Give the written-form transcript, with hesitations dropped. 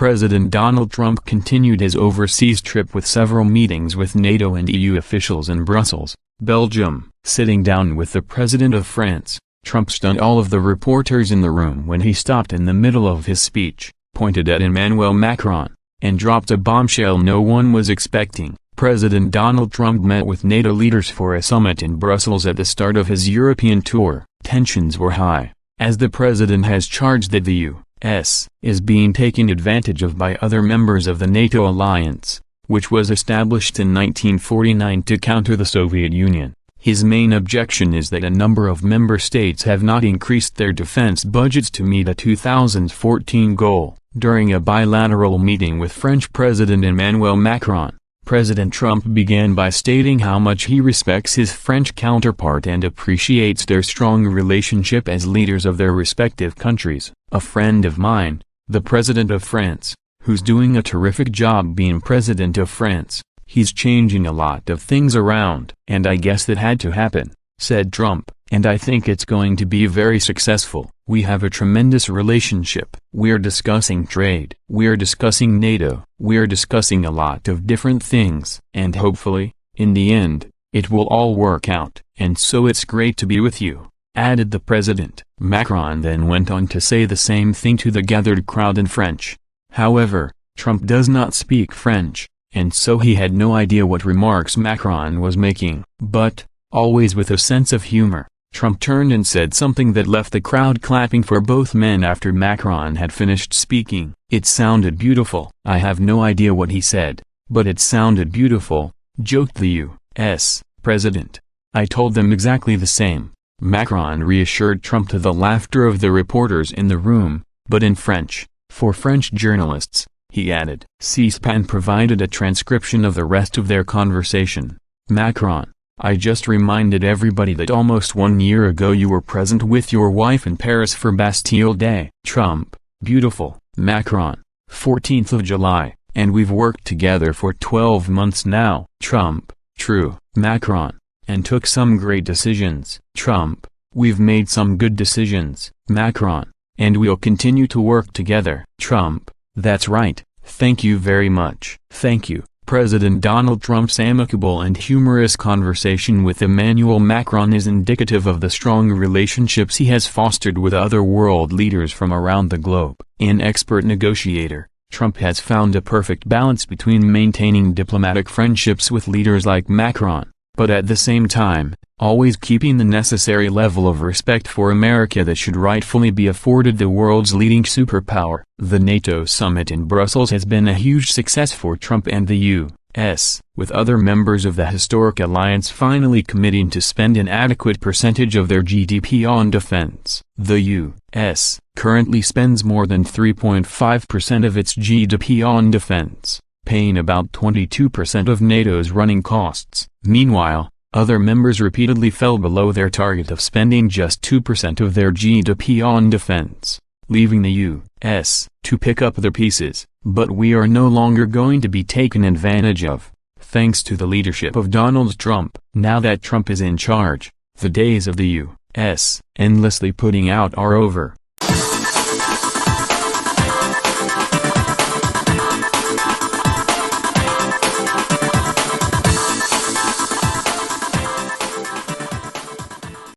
President Donald Trump continued his overseas trip with several meetings with NATO and EU officials in Brussels, Belgium. Sitting down with the President of France, Trump stunned all of the reporters in the room when he stopped in the middle of his speech, pointed at Emmanuel Macron, and dropped a bombshell no one was expecting. President Donald Trump met with NATO leaders for a summit in Brussels at the start of his European tour. Tensions were high, as the president has charged that the U.S. is being taken advantage of by other members of the NATO alliance, which was established in 1949 to counter the Soviet Union. His main objection is that a number of member states have not increased their defense budgets to meet a 2014 goal. During a bilateral meeting with French President Emmanuel Macron, President Trump began by stating how much he respects his French counterpart and appreciates their strong relationship as leaders of their respective countries. "A friend of mine, the President of France, who's doing a terrific job being President of France. He's changing a lot of things around. And I guess that had to happen," said Trump, "and I think it's going to be very successful. We have a tremendous relationship. We're discussing trade. We're discussing NATO. We're discussing a lot of different things. And hopefully, in the end, it will all work out. And so it's great to be with you," added the president. Macron then went on to say the same thing to the gathered crowd in French. However, Trump does not speak French, and so he had no idea what remarks Macron was making. But, always with a sense of humor, Trump turned and said something that left the crowd clapping for both men after Macron had finished speaking. "It sounded beautiful." "I have no idea what he said, but it sounded beautiful," joked the U.S. president. "I told them exactly the same." Macron reassured Trump to the laughter of the reporters in the room, but in French, for French journalists, he added. C-SPAN provided a transcription of the rest of their conversation. Macron: "I just reminded everybody that almost 1 year ago you were present with your wife in Paris for Bastille Day." Trump: "Beautiful." Macron: 14th of July, "and we've worked together for 12 months now." Trump: "True." Macron: "And took some great decisions." Trump: "We've made some good decisions." Macron: "And we'll continue to work together." Trump: "That's right, thank you very much." Thank you. President Donald Trump's amicable and humorous conversation with Emmanuel Macron is indicative of the strong relationships he has fostered with other world leaders from around the globe. An expert negotiator, Trump has found a perfect balance between maintaining diplomatic friendships with leaders like Macron, but at the same time, always keeping the necessary level of respect for America that should rightfully be afforded the world's leading superpower. The NATO summit in Brussels has been a huge success for Trump and the U.S., with other members of the historic alliance finally committing to spend an adequate percentage of their GDP on defense. The U.S. currently spends more than 3.5% of its GDP on defense, paying about 22% of NATO's running costs. Meanwhile, other members repeatedly fell below their target of spending just 2% of their GDP on defense, leaving the U.S. to pick up the pieces. But we are no longer going to be taken advantage of, thanks to the leadership of Donald Trump. Now that Trump is in charge, the days of the U.S. endlessly putting out are over.